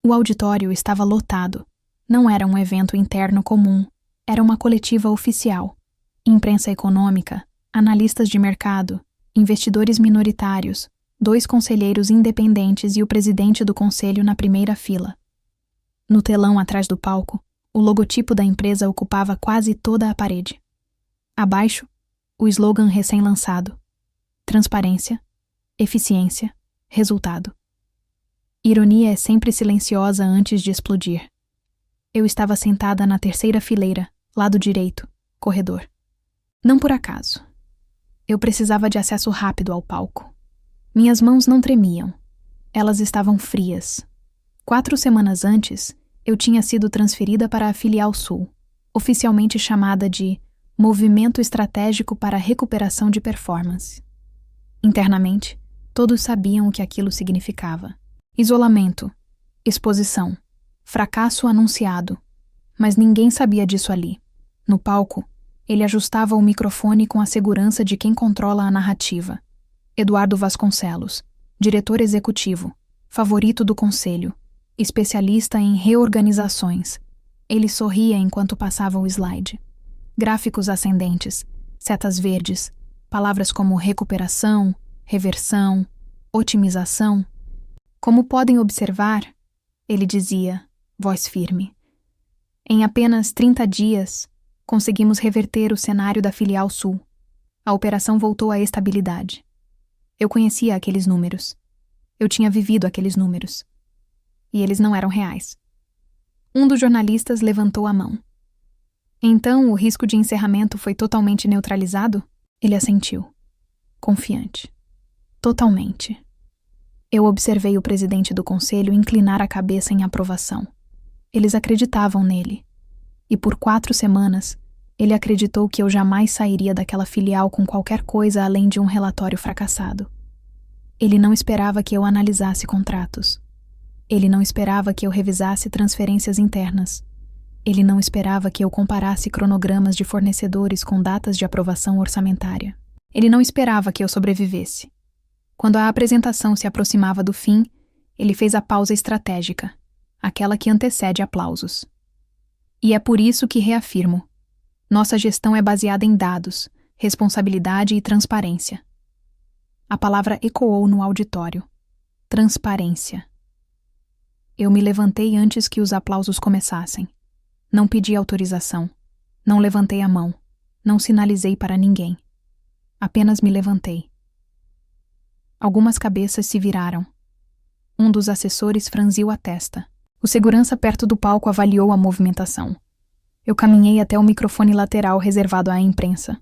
O auditório estava lotado. Não era um evento interno comum, era uma coletiva oficial. Imprensa econômica, analistas de mercado, investidores minoritários, 2 conselheiros independentes e o presidente do conselho na primeira fila. No telão atrás do palco, o logotipo da empresa ocupava quase toda a parede. Abaixo, o slogan recém-lançado: transparência, eficiência, resultado. Ironia é sempre silenciosa antes de explodir. Eu estava sentada na terceira fileira, lado direito, corredor. Não por acaso. Eu precisava de acesso rápido ao palco. Minhas mãos não tremiam. Elas estavam frias. 4 semanas antes, eu tinha sido transferida para a Filial Sul, oficialmente chamada de Movimento Estratégico para a Recuperação de Performance. Internamente, todos sabiam o que aquilo significava. Isolamento, exposição, fracasso anunciado. Mas ninguém sabia disso ali. No palco, ele ajustava o microfone com a segurança de quem controla a narrativa. Eduardo Vasconcelos, diretor executivo, favorito do conselho, especialista em reorganizações. Ele sorria enquanto passava o slide. Gráficos ascendentes, setas verdes, palavras como recuperação, reversão, otimização. Como podem observar, ele dizia, voz firme, em apenas 30 dias, conseguimos reverter o cenário da Filial Sul. A operação voltou à estabilidade. Eu conhecia aqueles números. Eu tinha vivido aqueles números. E eles não eram reais. Um dos jornalistas levantou a mão. Então, o risco de encerramento foi totalmente neutralizado? Ele assentiu, confiante. Totalmente. Eu observei o presidente do conselho inclinar a cabeça em aprovação. Eles acreditavam nele. E por 4 semanas, ele acreditou que eu jamais sairia daquela filial com qualquer coisa além de um relatório fracassado. Ele não esperava que eu analisasse contratos. Ele não esperava que eu revisasse transferências internas. Ele não esperava que eu comparasse cronogramas de fornecedores com datas de aprovação orçamentária. Ele não esperava que eu sobrevivesse. Quando a apresentação se aproximava do fim, ele fez a pausa estratégica, aquela que antecede aplausos. E é por isso que reafirmo: nossa gestão é baseada em dados, responsabilidade e transparência. A palavra ecoou no auditório. Transparência. Eu me levantei antes que os aplausos começassem. Não pedi autorização. Não levantei a mão. Não sinalizei para ninguém. Apenas me levantei. Algumas cabeças se viraram. Um dos assessores franziu a testa. O segurança perto do palco avaliou a movimentação. Eu caminhei até o microfone lateral reservado à imprensa.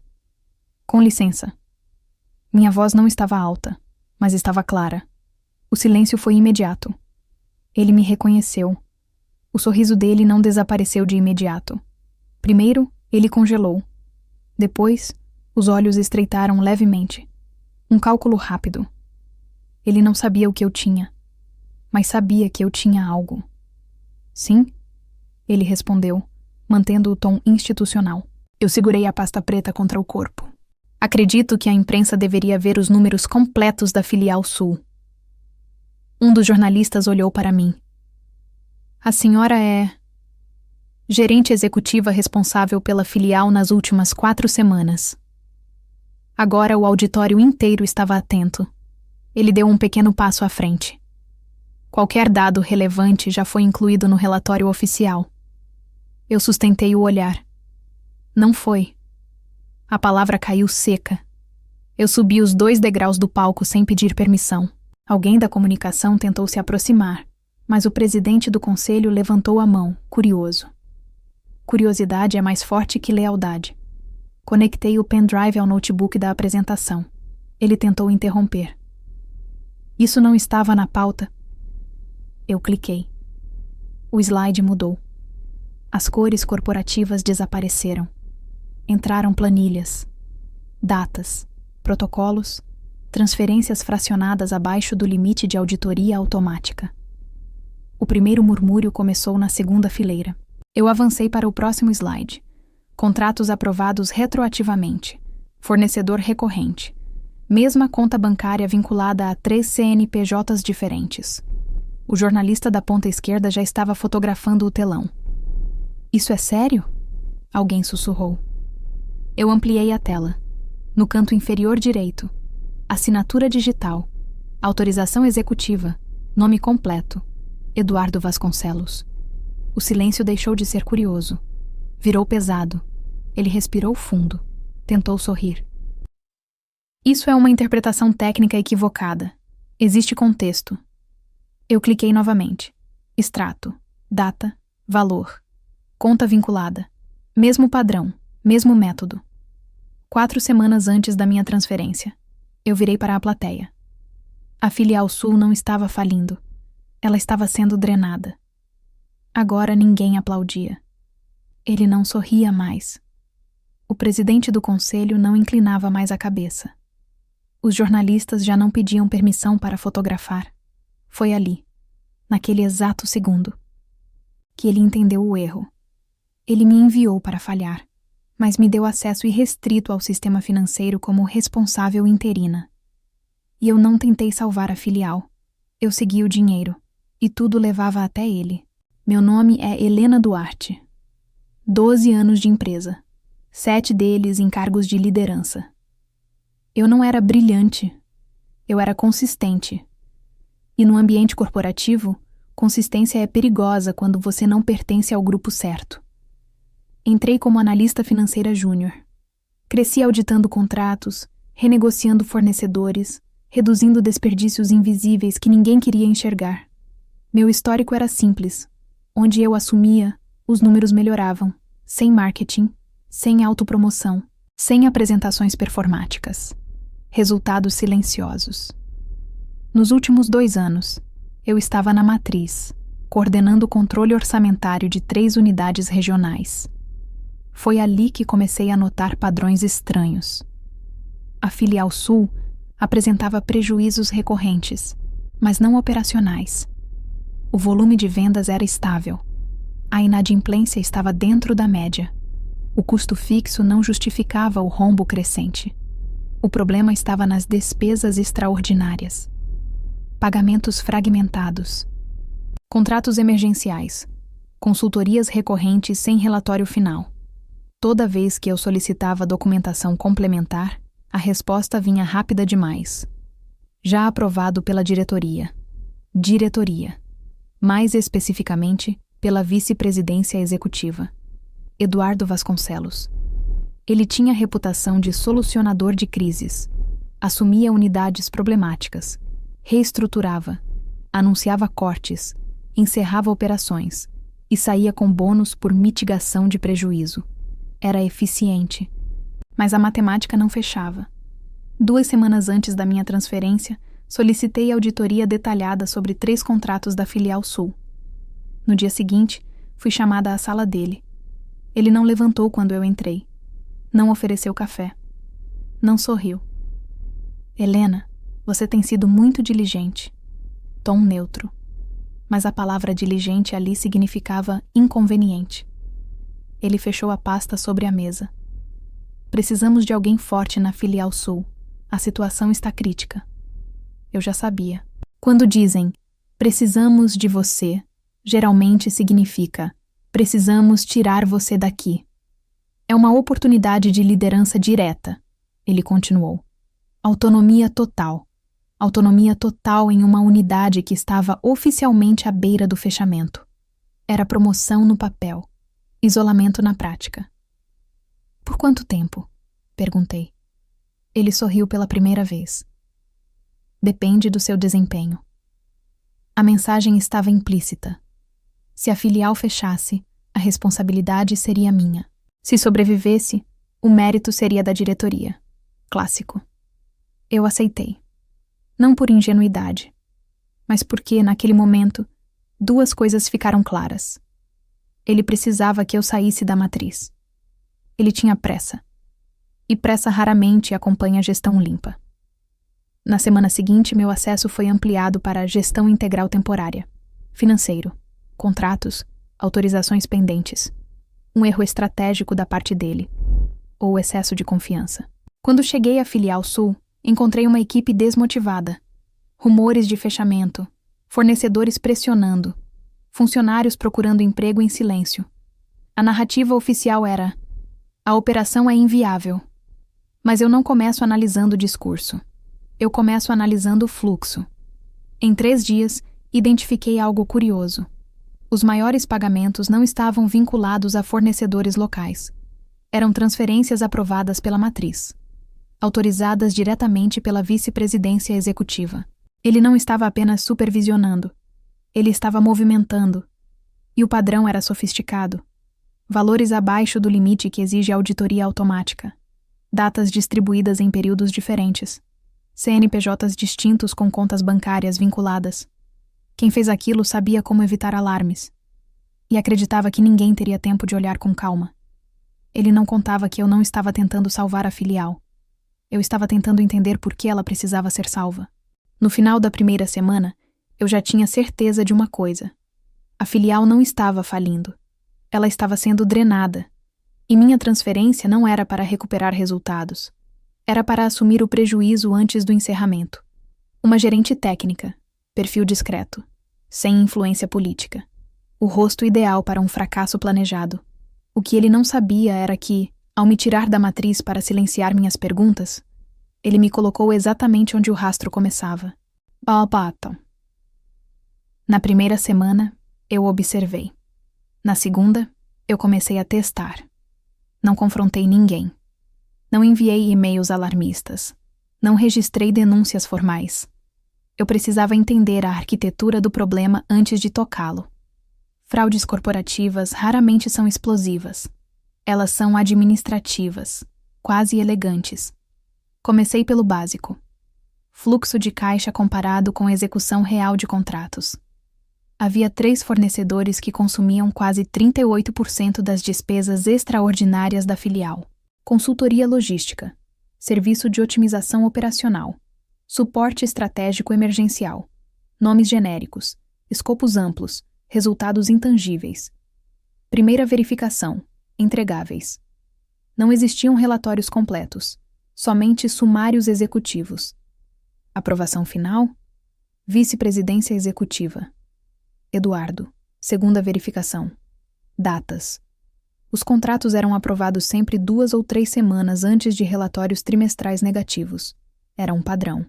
Com licença. Minha voz não estava alta, mas estava clara. O silêncio foi imediato. Ele me reconheceu. O sorriso dele não desapareceu de imediato. Primeiro, ele congelou. Depois, os olhos estreitaram levemente. Um cálculo rápido. Ele não sabia o que eu tinha, mas sabia que eu tinha algo. Sim? Ele respondeu, mantendo o tom institucional. Eu segurei a pasta preta contra o corpo. Acredito que a imprensa deveria ver os números completos da Filial Sul. Um dos jornalistas olhou para mim. A senhora é gerente executiva responsável pela filial nas últimas 4 semanas. Agora o auditório inteiro estava atento. Ele deu um pequeno passo à frente. Qualquer dado relevante já foi incluído no relatório oficial. Eu sustentei o olhar. Não foi. A palavra caiu seca. Eu subi os 2 degraus do palco sem pedir permissão. Alguém da comunicação tentou se aproximar, mas o presidente do conselho levantou a mão, curioso. Curiosidade é mais forte que lealdade. Conectei o pendrive ao notebook da apresentação. Ele tentou interromper. Isso não estava na pauta. Eu cliquei. O slide mudou. As cores corporativas desapareceram. Entraram planilhas, datas, protocolos, transferências fracionadas abaixo do limite de auditoria automática. O primeiro murmúrio começou na segunda fileira. Eu avancei para o próximo slide. Contratos aprovados retroativamente. Fornecedor recorrente. Mesma conta bancária vinculada a 3 CNPJs diferentes. O jornalista da ponta esquerda já estava fotografando o telão. Isso é sério? Alguém sussurrou. Eu ampliei a tela. No canto inferior direito, assinatura digital, autorização executiva, nome completo, Eduardo Vasconcelos. O silêncio deixou de ser curioso. Virou pesado. Ele respirou fundo. Tentou sorrir. Isso é uma interpretação técnica equivocada. Existe contexto. Eu cliquei novamente. Extrato. Data. Valor. Conta vinculada. Mesmo padrão. Mesmo método. 4 semanas antes da minha transferência. Eu virei para a plateia. A filial Sul não estava falindo. Ela estava sendo drenada. Agora ninguém aplaudia. Ele não sorria mais. O presidente do conselho não inclinava mais a cabeça. Os jornalistas já não pediam permissão para fotografar. Foi ali, naquele exato segundo, que ele entendeu o erro. Ele me enviou para falhar, mas me deu acesso irrestrito ao sistema financeiro como responsável interina. E eu não tentei salvar a filial. Eu segui o dinheiro, e tudo levava até ele. Meu nome é Helena Duarte. 12 anos de empresa, 7 deles em cargos de liderança. Eu não era brilhante, eu era consistente. E no ambiente corporativo, consistência é perigosa quando você não pertence ao grupo certo. Entrei como analista financeira júnior. Cresci auditando contratos, renegociando fornecedores, reduzindo desperdícios invisíveis que ninguém queria enxergar. Meu histórico era simples. Onde eu assumia, os números melhoravam, sem marketing, sem autopromoção, sem apresentações performáticas. Resultados silenciosos. Nos últimos 2 anos, eu estava na matriz, coordenando o controle orçamentário de 3 unidades regionais. Foi ali que comecei a notar padrões estranhos. A filial Sul apresentava prejuízos recorrentes, mas não operacionais. O volume de vendas era estável. A inadimplência estava dentro da média. O custo fixo não justificava o rombo crescente. O problema estava nas despesas extraordinárias. Pagamentos fragmentados. Contratos emergenciais. Consultorias recorrentes sem relatório final. Toda vez que eu solicitava documentação complementar, a resposta vinha rápida demais. Já aprovado pela diretoria. Mais especificamente, pela vice-presidência executiva. Eduardo Vasconcelos. Ele tinha reputação de solucionador de crises. Assumia unidades problemáticas. Reestruturava. Anunciava cortes. Encerrava operações. E saía com bônus por mitigação de prejuízo. Era eficiente. Mas a matemática não fechava. 2 semanas antes da minha transferência, solicitei auditoria detalhada sobre 3 contratos da filial Sul. No dia seguinte, fui chamada à sala dele. Ele não levantou quando eu entrei. Não ofereceu café. Não sorriu. Helena, você tem sido muito diligente. Tom neutro. Mas a palavra diligente ali significava inconveniente. Ele fechou a pasta sobre a mesa. Precisamos de alguém forte na filial Sul. A situação está crítica. Eu já sabia. Quando dizem, precisamos de você, geralmente significa, precisamos tirar você daqui. É uma oportunidade de liderança direta, ele continuou. Autonomia total. Autonomia total em uma unidade que estava oficialmente à beira do fechamento. Era promoção no papel, isolamento na prática. Por quanto tempo? Perguntei. Ele sorriu pela primeira vez. Depende do seu desempenho. A mensagem estava implícita. Se a filial fechasse, a responsabilidade seria minha. Se sobrevivesse, o mérito seria da diretoria. Clássico. Eu aceitei. Não por ingenuidade, mas porque, naquele momento, 2 coisas ficaram claras. Ele precisava que eu saísse da matriz. Ele tinha pressa. E pressa raramente acompanha gestão limpa. Na semana seguinte, meu acesso foi ampliado para gestão integral temporária, financeiro, contratos, autorizações pendentes. Um erro estratégico da parte dele, ou excesso de confiança. Quando cheguei à filial Sul, encontrei uma equipe desmotivada. Rumores de fechamento, Fornecedores pressionando. Funcionários procurando emprego em silêncio. A narrativa oficial era: a operação é inviável. Mas eu não começo analisando o discurso. Eu começo analisando o fluxo. Em 3 dias, identifiquei algo curioso. Os maiores pagamentos não estavam vinculados a fornecedores locais. Eram transferências aprovadas pela matriz, autorizadas diretamente pela vice-presidência executiva. Ele não estava apenas supervisionando. Ele estava movimentando. E o padrão era sofisticado. Valores abaixo do limite que exige auditoria automática. Datas distribuídas em períodos diferentes. CNPJs distintos com contas bancárias vinculadas. Quem fez aquilo sabia como evitar alarmes. E acreditava que ninguém teria tempo de olhar com calma. Ele não contava que eu não estava tentando salvar a filial. Eu estava tentando entender por que ela precisava ser salva. No final da primeira semana, eu já tinha certeza de uma coisa. A filial não estava falindo. Ela estava sendo drenada. E minha transferência não era para recuperar resultados. Era para assumir o prejuízo antes do encerramento. Uma gerente técnica, perfil discreto, sem influência política. O rosto ideal para um fracasso planejado. O que ele não sabia era que, ao me tirar da matriz para silenciar minhas perguntas, ele me colocou exatamente onde o rastro começava. Balpata. Na primeira semana, eu observei. Na segunda, eu comecei a testar. Não confrontei ninguém. Não enviei e-mails alarmistas. Não registrei denúncias formais. Eu precisava entender a arquitetura do problema antes de tocá-lo. Fraudes corporativas raramente são explosivas. Elas são administrativas, quase elegantes. Comecei pelo básico. Fluxo de caixa comparado com execução real de contratos. Havia 3 fornecedores que consumiam quase 38% das despesas extraordinárias da filial. Consultoria logística, serviço de otimização operacional, suporte estratégico emergencial, nomes genéricos, escopos amplos, resultados intangíveis. Primeira verificação, entregáveis. Não existiam relatórios completos, somente sumários executivos. Aprovação final? Vice-presidência executiva. Eduardo. Segunda verificação. Datas. Os contratos eram aprovados sempre 2 ou 3 semanas antes de relatórios trimestrais negativos. Era um padrão.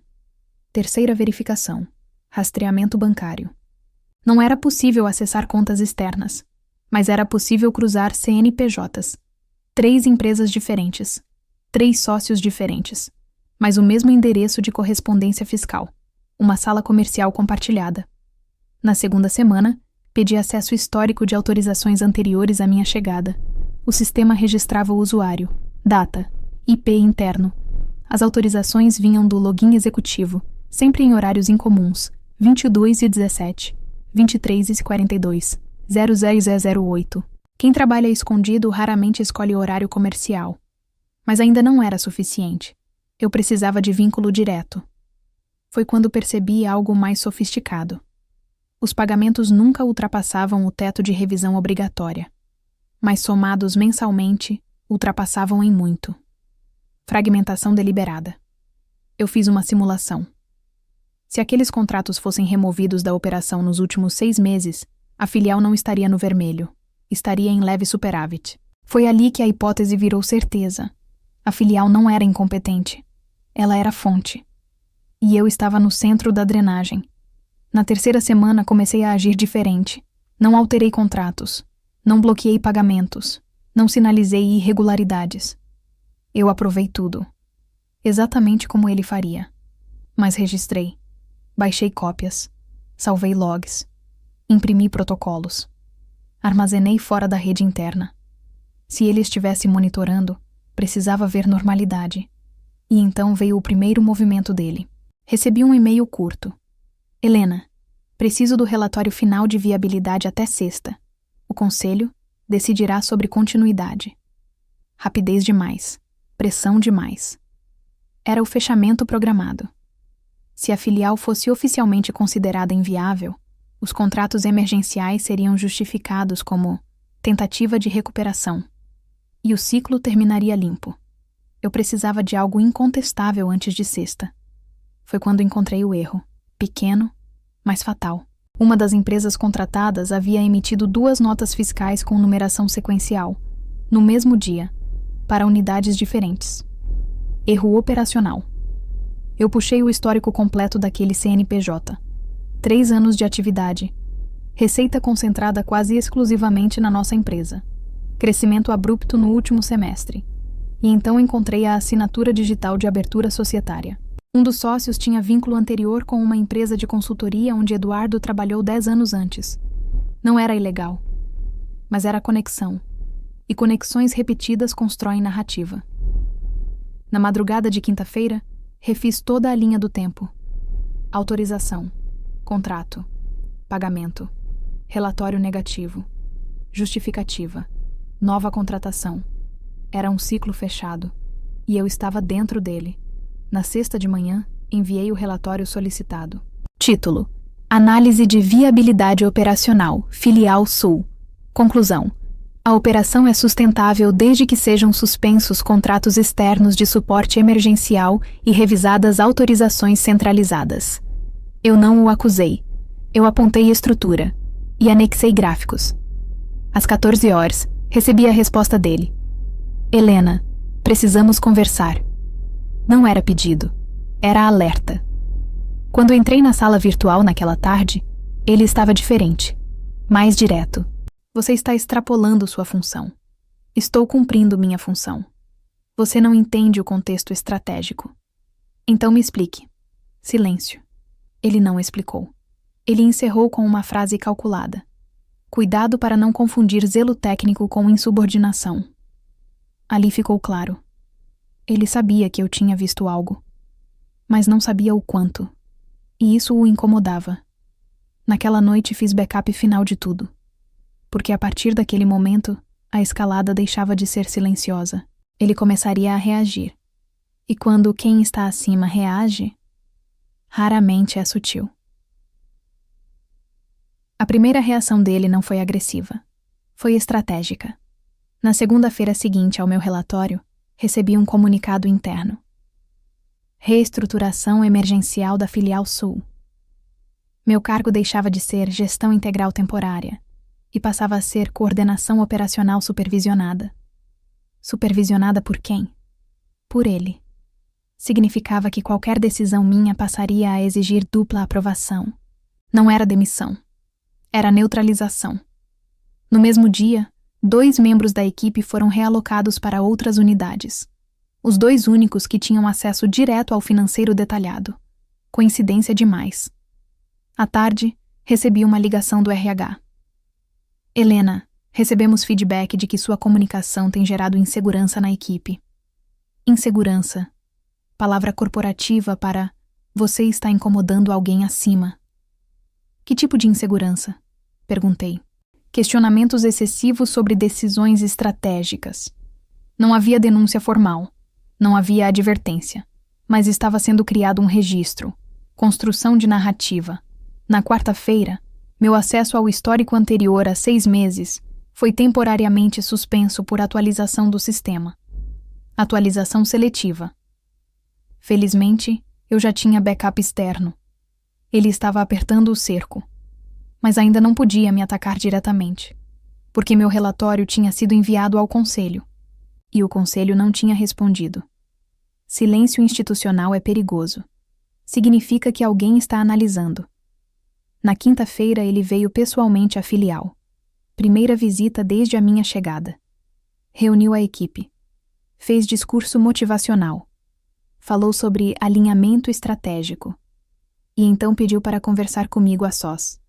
Terceira verificação. Rastreamento bancário. Não era possível acessar contas externas, mas era possível cruzar CNPJs. 3 empresas diferentes. 3 sócios diferentes. Mas o mesmo endereço de correspondência fiscal. Uma sala comercial compartilhada. Na segunda semana, pedi acesso histórico de autorizações anteriores à minha chegada. O sistema registrava o usuário, data, IP interno. As autorizações vinham do login executivo, sempre em horários incomuns, 22h17, 23h42, 0008. Quem trabalha escondido raramente escolhe horário comercial. Mas ainda não era suficiente. Eu precisava de vínculo direto. Foi quando percebi algo mais sofisticado. Os pagamentos nunca ultrapassavam o teto de revisão obrigatória, mas somados mensalmente, ultrapassavam em muito. Fragmentação deliberada. Eu fiz uma simulação. Se aqueles contratos fossem removidos da operação nos últimos 6 meses, a filial não estaria no vermelho, estaria em leve superávit. Foi ali que a hipótese virou certeza. A filial não era incompetente. Ela era fonte. E eu estava no centro da drenagem. Na terceira semana comecei a agir diferente. Não alterei contratos. Não bloqueei pagamentos. Não sinalizei irregularidades. Eu aprovei tudo. Exatamente como ele faria. Mas registrei. Baixei cópias. Salvei logs. Imprimi protocolos. Armazenei fora da rede interna. Se ele estivesse monitorando, precisava ver normalidade. E então veio o primeiro movimento dele. Recebi um e-mail curto. Helena, preciso do relatório final de viabilidade até sexta. O conselho decidirá sobre continuidade. Rapidez demais. Pressão demais. Era o fechamento programado. Se a filial fosse oficialmente considerada inviável, os contratos emergenciais seriam justificados como tentativa de recuperação. E o ciclo terminaria limpo. Eu precisava de algo incontestável antes de sexta. Foi quando encontrei o erro. Pequeno, mas fatal. Uma das empresas contratadas havia emitido 2 notas fiscais com numeração sequencial, no mesmo dia, para unidades diferentes. Erro operacional. Eu puxei o histórico completo daquele CNPJ. 3 anos de atividade. Receita concentrada quase exclusivamente na nossa empresa. Crescimento abrupto no último semestre. E então encontrei a assinatura digital de abertura societária. Um dos sócios tinha vínculo anterior com uma empresa de consultoria onde Eduardo trabalhou 10 anos antes. Não era ilegal, mas era conexão. E conexões repetidas constroem narrativa. Na madrugada de quinta-feira, refiz toda a linha do tempo. Autorização, contrato, pagamento, relatório negativo, justificativa, nova contratação. Era um ciclo fechado, e eu estava dentro dele. Na sexta de manhã, enviei o relatório solicitado. Título: Análise de Viabilidade Operacional, Filial Sul. Conclusão: a operação é sustentável desde que sejam suspensos contratos externos de suporte emergencial e revisadas autorizações centralizadas. Eu não o acusei. Eu apontei estrutura e anexei gráficos. Às 14 horas, recebi a resposta dele. Helena, precisamos conversar. Não era pedido, era alerta. Quando entrei na sala virtual naquela tarde, ele estava diferente, mais direto. Você está extrapolando sua função. Estou cumprindo minha função. Você não entende o contexto estratégico. Então me explique. Silêncio. Ele não explicou. Ele encerrou com uma frase calculada. Cuidado para não confundir zelo técnico com insubordinação. Ali ficou claro. Ele sabia que eu tinha visto algo, mas não sabia o quanto, e isso o incomodava. Naquela noite fiz backup final de tudo, porque a partir daquele momento, a escalada deixava de ser silenciosa. Ele começaria a reagir, e quando quem está acima reage, raramente é sutil. A primeira reação dele não foi agressiva, foi estratégica. Na segunda-feira seguinte ao meu relatório, recebi um comunicado interno. Reestruturação emergencial da Filial Sul. Meu cargo deixava de ser gestão integral temporária e passava a ser coordenação operacional supervisionada. Supervisionada por quem? Por ele. Significava que qualquer decisão minha passaria a exigir dupla aprovação. Não era demissão. Era neutralização. No mesmo dia, 2 membros da equipe foram realocados para outras unidades. Os 2 únicos que tinham acesso direto ao financeiro detalhado. Coincidência demais. À tarde, recebi uma ligação do RH. Helena, recebemos feedback de que sua comunicação tem gerado insegurança na equipe. Insegurança. Palavra corporativa para você está incomodando alguém acima. Que tipo de insegurança? Perguntei. Questionamentos excessivos sobre decisões estratégicas. Não havia denúncia formal, não havia advertência, mas estava sendo criado um registro, construção de narrativa. Na quarta-feira, meu acesso ao histórico anterior a 6 meses foi temporariamente suspenso por atualização do sistema. Atualização seletiva. Felizmente, eu já tinha backup externo. Ele estava apertando o cerco. Mas ainda não podia me atacar diretamente, porque meu relatório tinha sido enviado ao conselho, e o conselho não tinha respondido. Silêncio institucional é perigoso. Significa que alguém está analisando. Na quinta-feira ele veio pessoalmente à filial. Primeira visita desde a minha chegada. Reuniu a equipe. Fez discurso motivacional. Falou sobre alinhamento estratégico. E então pediu para conversar comigo a sós.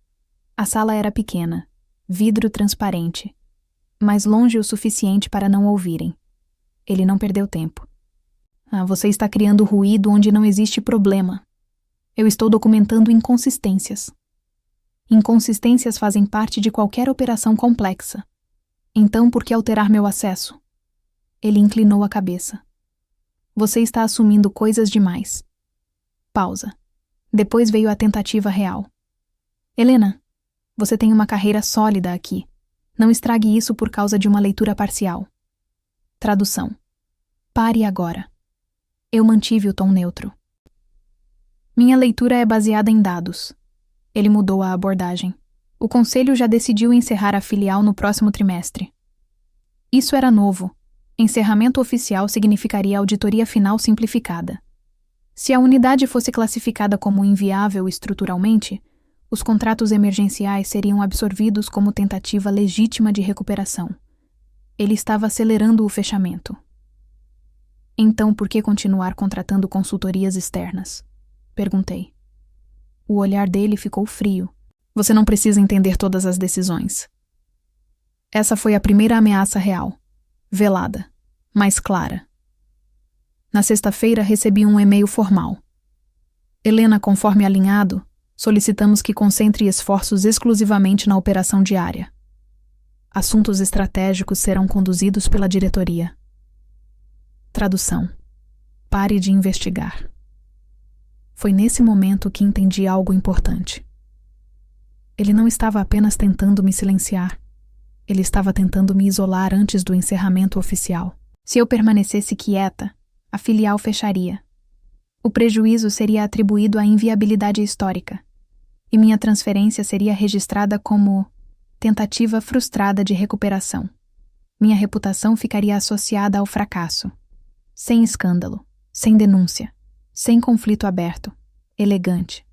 A sala era pequena, vidro transparente, mas longe o suficiente para não ouvirem. Ele não perdeu tempo. Você está criando ruído onde não existe problema. Eu estou documentando inconsistências. Inconsistências fazem parte de qualquer operação complexa. Então, por que alterar meu acesso? Ele inclinou a cabeça. Você está assumindo coisas demais. Pausa. Depois veio a tentativa real. Helena, você tem uma carreira sólida aqui. Não estrague isso por causa de uma leitura parcial. Tradução. Pare agora. Eu mantive o tom neutro. Minha leitura é baseada em dados. Ele mudou a abordagem. O conselho já decidiu encerrar a filial no próximo trimestre. Isso era novo. Encerramento oficial significaria auditoria final simplificada. Se a unidade fosse classificada como inviável estruturalmente, os contratos emergenciais seriam absorvidos como tentativa legítima de recuperação. Ele estava acelerando o fechamento. Então, por que continuar contratando consultorias externas? Perguntei. O olhar dele ficou frio. Você não precisa entender todas as decisões. Essa foi a primeira ameaça real, velada, mais clara. Na sexta-feira recebi um e-mail formal. Helena, conforme alinhado, solicitamos que concentre esforços exclusivamente na operação diária. Assuntos estratégicos serão conduzidos pela diretoria. Tradução. Pare de investigar. Foi nesse momento que entendi algo importante. Ele não estava apenas tentando me silenciar. Ele estava tentando me isolar antes do encerramento oficial. Se eu permanecesse quieta, a filial fecharia. O prejuízo seria atribuído à inviabilidade histórica, e minha transferência seria registrada como tentativa frustrada de recuperação. Minha reputação ficaria associada ao fracasso. Sem escândalo, sem denúncia, sem conflito aberto, elegante.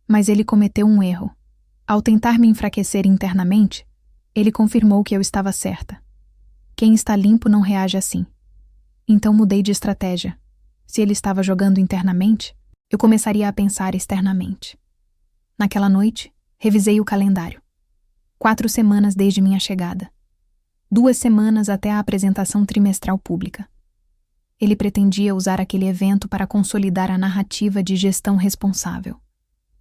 Mas ele cometeu um erro. Ao tentar me enfraquecer internamente, ele confirmou que eu estava certa. Quem está limpo não reage assim. Então mudei de estratégia. Se ele estava jogando internamente, eu começaria a pensar externamente. Naquela noite, revisei o calendário. 4 semanas desde minha chegada. 2 semanas até a apresentação trimestral pública. Ele pretendia usar aquele evento para consolidar a narrativa de gestão responsável.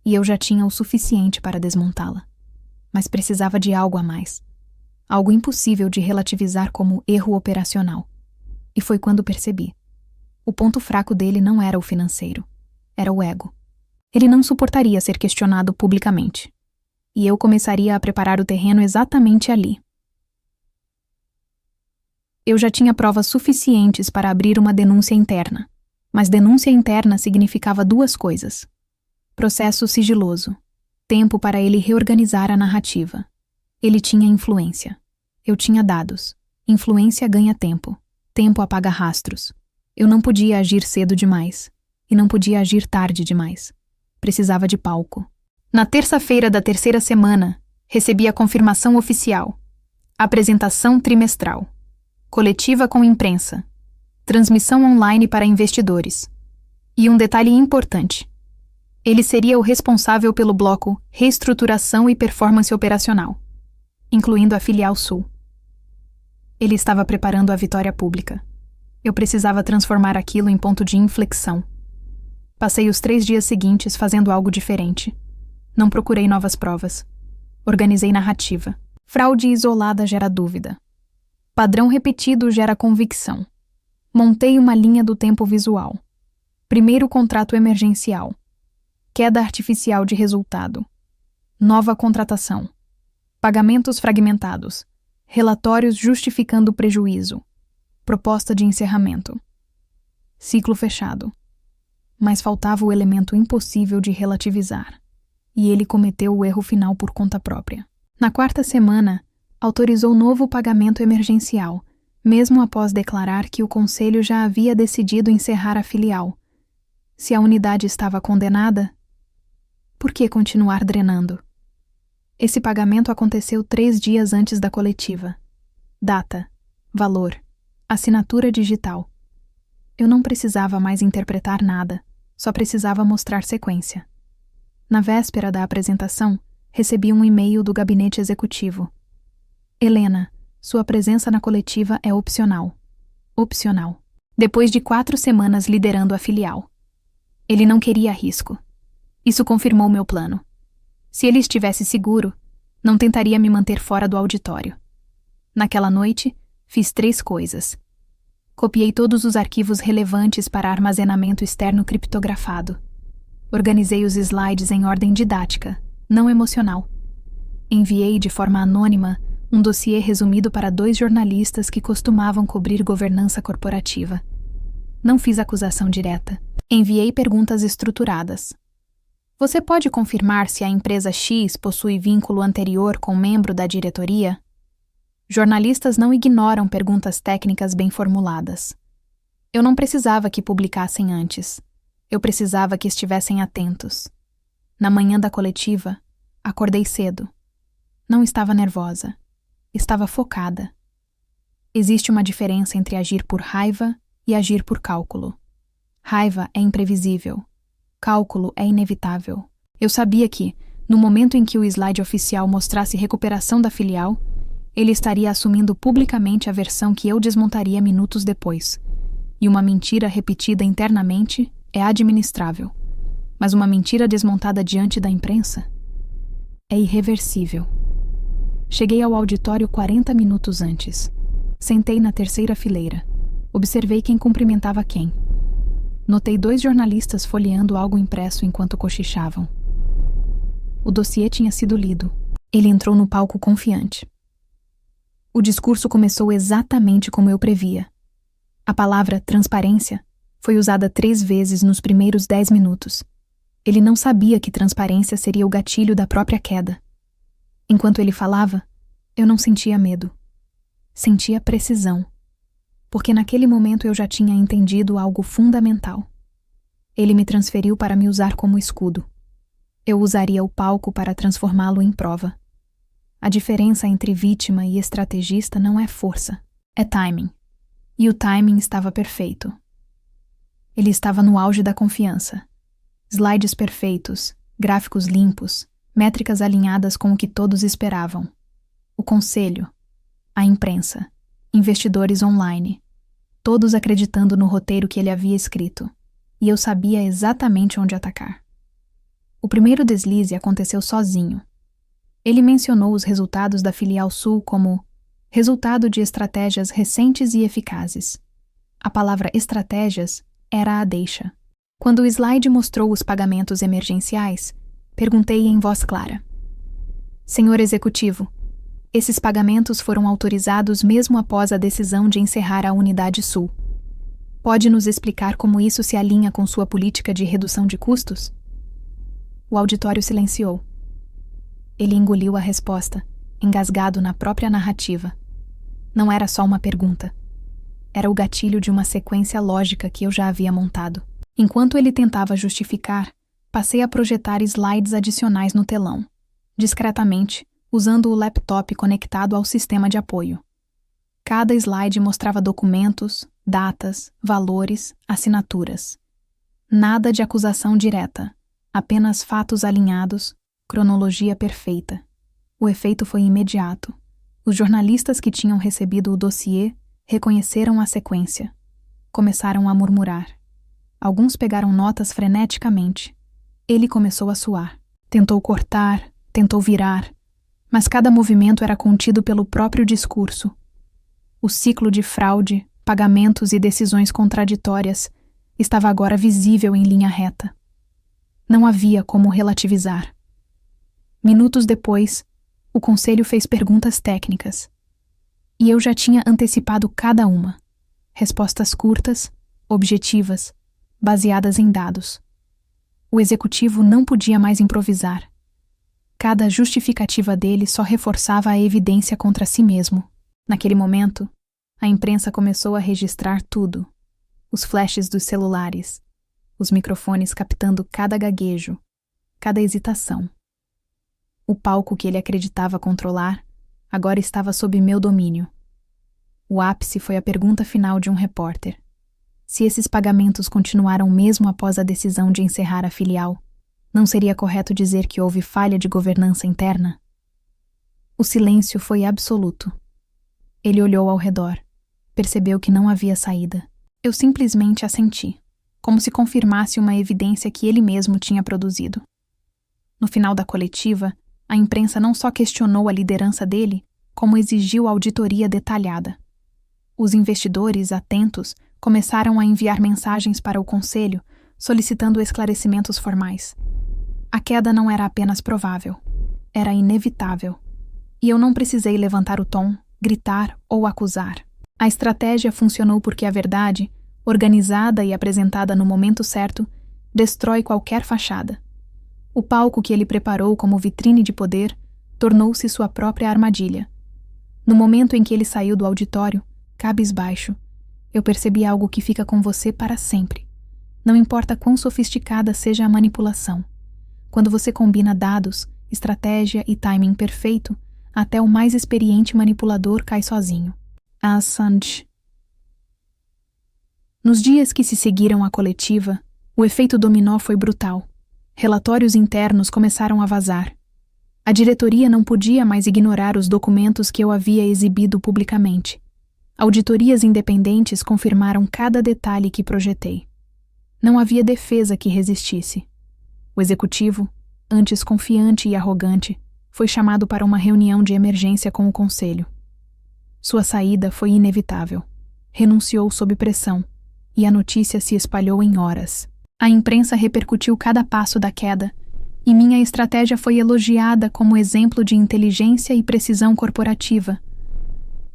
E eu já tinha o suficiente para desmontá-la. Mas precisava de algo a mais. Algo impossível de relativizar como erro operacional. E foi quando percebi. O ponto fraco dele não era o financeiro. Era o ego. Ele não suportaria ser questionado publicamente. E eu começaria a preparar o terreno exatamente ali. Eu já tinha provas suficientes para abrir uma denúncia interna. Mas denúncia interna significava 2 coisas. Processo sigiloso. Tempo para ele reorganizar a narrativa. Ele tinha influência. Eu tinha dados. Influência ganha tempo. Tempo apaga rastros. Eu não podia agir cedo demais. E não podia agir tarde demais. Precisava de palco. Na terça-feira da 3ª semana, recebi a confirmação oficial. Apresentação trimestral. Coletiva com imprensa. Transmissão online para investidores. E um detalhe importante. Ele seria o responsável pelo bloco Reestruturação e Performance Operacional, incluindo a filial Sul. Ele estava preparando a vitória pública. Eu precisava transformar aquilo em ponto de inflexão. Passei os 3 dias seguintes fazendo algo diferente. Não procurei novas provas. Organizei narrativa. Fraude isolada gera dúvida. Padrão repetido gera convicção. Montei uma linha do tempo visual. Primeiro contrato emergencial. Queda artificial de resultado. Nova contratação. Pagamentos fragmentados. Relatórios justificando prejuízo. Proposta de encerramento. Ciclo fechado. Mas faltava o elemento impossível de relativizar. E ele cometeu o erro final por conta própria. Na 4ª semana, autorizou novo pagamento emergencial, mesmo após declarar que o conselho já havia decidido encerrar a filial. Se a unidade estava condenada, por que continuar drenando? Esse pagamento aconteceu 3 dias antes da coletiva. Data, valor, assinatura digital. Eu não precisava mais interpretar nada, só precisava mostrar sequência. Na véspera da apresentação, recebi um e-mail do gabinete executivo. Helena, sua presença na coletiva é opcional. Opcional. Depois de 4 semanas liderando a filial. Ele não queria risco. Isso confirmou meu plano. Se ele estivesse seguro, não tentaria me manter fora do auditório. Naquela noite, fiz 3 coisas. Copiei todos os arquivos relevantes para armazenamento externo criptografado. Organizei os slides em ordem didática, não emocional. Enviei de forma anônima um dossiê resumido para 2 jornalistas que costumavam cobrir governança corporativa. Não fiz acusação direta. Enviei perguntas estruturadas. Você pode confirmar se a empresa X possui vínculo anterior com membro da diretoria? Jornalistas não ignoram perguntas técnicas bem formuladas. Eu não precisava que publicassem antes. Eu precisava que estivessem atentos. Na manhã da coletiva, acordei cedo. Não estava nervosa. Estava focada. Existe uma diferença entre agir por raiva e agir por cálculo. Raiva é imprevisível. Cálculo é inevitável. Eu sabia que, no momento em que o slide oficial mostrasse recuperação da filial, ele estaria assumindo publicamente a versão que eu desmontaria minutos depois. E uma mentira repetida internamente é administrável. Mas uma mentira desmontada diante da imprensa é irreversível. Cheguei ao auditório 40 minutos antes. Sentei na terceira fileira. Observei quem cumprimentava quem. Notei 2 jornalistas folheando algo impresso enquanto cochichavam. O dossiê tinha sido lido. Ele entrou no palco confiante. O discurso começou exatamente como eu previa. A palavra transparência foi usada 3 vezes nos primeiros 10 minutos. Ele não sabia que transparência seria o gatilho da própria queda. Enquanto ele falava, eu não sentia medo. Sentia precisão. Porque naquele momento eu já tinha entendido algo fundamental. Ele me transferiu para me usar como escudo. Eu usaria o palco para transformá-lo em prova. A diferença entre vítima e estrategista não é força, é timing. E o timing estava perfeito. Ele estava no auge da confiança. Slides perfeitos, gráficos limpos, métricas alinhadas com o que todos esperavam. O conselho, a imprensa, investidores online, todos acreditando no roteiro que ele havia escrito, e eu sabia exatamente onde atacar. O primeiro deslize aconteceu sozinho. Ele mencionou os resultados da filial Sul como resultado de estratégias recentes e eficazes. A palavra estratégias era a deixa. Quando o slide mostrou os pagamentos emergenciais, perguntei em voz clara: Senhor Executivo, esses pagamentos foram autorizados mesmo após a decisão de encerrar a Unidade Sul. Pode nos explicar como isso se alinha com sua política de redução de custos? O auditório silenciou. Ele engoliu a resposta, engasgado na própria narrativa. Não era só uma pergunta. Era o gatilho de uma sequência lógica que eu já havia montado. Enquanto ele tentava justificar, passei a projetar slides adicionais no telão, discretamente, usando o laptop conectado ao sistema de apoio. Cada slide mostrava documentos, datas, valores, assinaturas. Nada de acusação direta, apenas fatos alinhados, cronologia perfeita. O efeito foi imediato. Os jornalistas que tinham recebido o dossiê reconheceram a sequência. Começaram a murmurar. Alguns pegaram notas freneticamente. Ele começou a suar. Tentou cortar, tentou virar, mas cada movimento era contido pelo próprio discurso. O ciclo de fraude, pagamentos e decisões contraditórias estava agora visível em linha reta. Não havia como relativizar. Minutos depois, o conselho fez perguntas técnicas. E eu já tinha antecipado cada uma. Respostas curtas, objetivas, baseadas em dados. O executivo não podia mais improvisar. Cada justificativa dele só reforçava a evidência contra si mesmo. Naquele momento, a imprensa começou a registrar tudo. Os flashes dos celulares, os microfones captando cada gaguejo, cada hesitação. O palco que ele acreditava controlar agora estava sob meu domínio. O ápice foi a pergunta final de um repórter. Se esses pagamentos continuaram mesmo após a decisão de encerrar a filial, não seria correto dizer que houve falha de governança interna? O silêncio foi absoluto. Ele olhou ao redor. Percebeu que não havia saída. Eu simplesmente assenti, como se confirmasse uma evidência que ele mesmo tinha produzido. No final da coletiva, a imprensa não só questionou a liderança dele, como exigiu auditoria detalhada. Os investidores, atentos, começaram a enviar mensagens para o conselho, solicitando esclarecimentos formais. A queda não era apenas provável, era inevitável. E eu não precisei levantar o tom, gritar ou acusar. A estratégia funcionou porque a verdade, organizada e apresentada no momento certo, destrói qualquer fachada. O palco que ele preparou como vitrine de poder tornou-se sua própria armadilha. No momento em que ele saiu do auditório, cabisbaixo, eu percebi algo que fica com você para sempre. Não importa quão sofisticada seja a manipulação. Quando você combina dados, estratégia e timing perfeito, até o mais experiente manipulador cai sozinho. Assange. Nos dias que se seguiram à coletiva, o efeito dominó foi brutal. Relatórios internos começaram a vazar. A diretoria não podia mais ignorar os documentos que eu havia exibido publicamente. Auditorias independentes confirmaram cada detalhe que projetei. Não havia defesa que resistisse. O executivo, antes confiante e arrogante, foi chamado para uma reunião de emergência com o conselho. Sua saída foi inevitável. Renunciou sob pressão, e a notícia se espalhou em horas. A imprensa repercutiu cada passo da queda, e minha estratégia foi elogiada como exemplo de inteligência e precisão corporativa.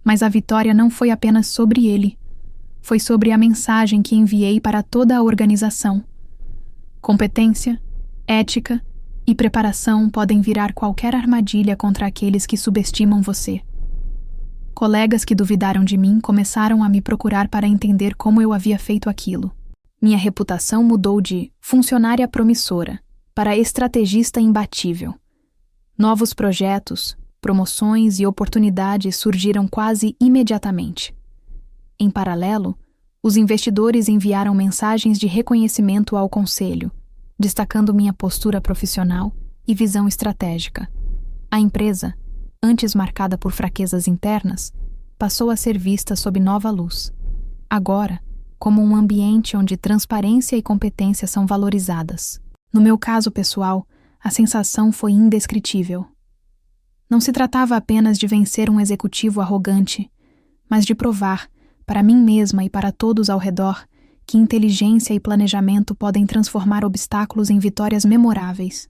Mas a vitória não foi apenas sobre ele. Foi sobre a mensagem que enviei para toda a organização. Competência, ética e preparação podem virar qualquer armadilha contra aqueles que subestimam você. Colegas que duvidaram de mim começaram a me procurar para entender como eu havia feito aquilo. Minha reputação mudou de funcionária promissora para estrategista imbatível. Novos projetos, promoções e oportunidades surgiram quase imediatamente. Em paralelo, os investidores enviaram mensagens de reconhecimento ao conselho, destacando minha postura profissional e visão estratégica. A empresa, antes marcada por fraquezas internas, passou a ser vista sob nova luz. Agora, como um ambiente onde transparência e competência são valorizadas. No meu caso pessoal, a sensação foi indescritível. Não se tratava apenas de vencer um executivo arrogante, mas de provar, para mim mesma e para todos ao redor, que inteligência e planejamento podem transformar obstáculos em vitórias memoráveis.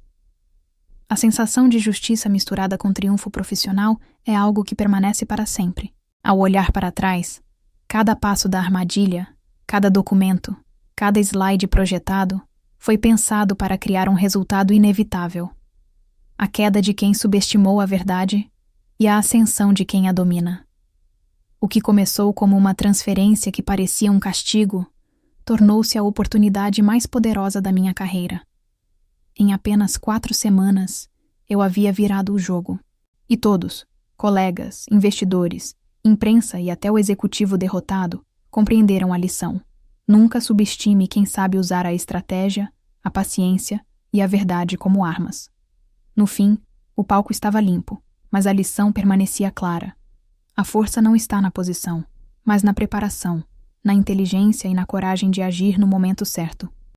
A sensação de justiça misturada com triunfo profissional é algo que permanece para sempre. Ao olhar para trás, cada passo da armadilha, cada documento, cada slide projetado, foi pensado para criar um resultado inevitável. A queda de quem subestimou a verdade e a ascensão de quem a domina. O que começou como uma transferência que parecia um castigo, tornou-se a oportunidade mais poderosa da minha carreira. Em apenas 4 semanas, eu havia virado o jogo. E todos, colegas, investidores, imprensa e até o executivo derrotado, compreenderam a lição. Nunca subestime quem sabe usar a estratégia, a paciência e a verdade como armas. No fim, o palco estava limpo, mas a lição permanecia clara. A força não está na posição, mas na preparação, na inteligência e na coragem de agir no momento certo.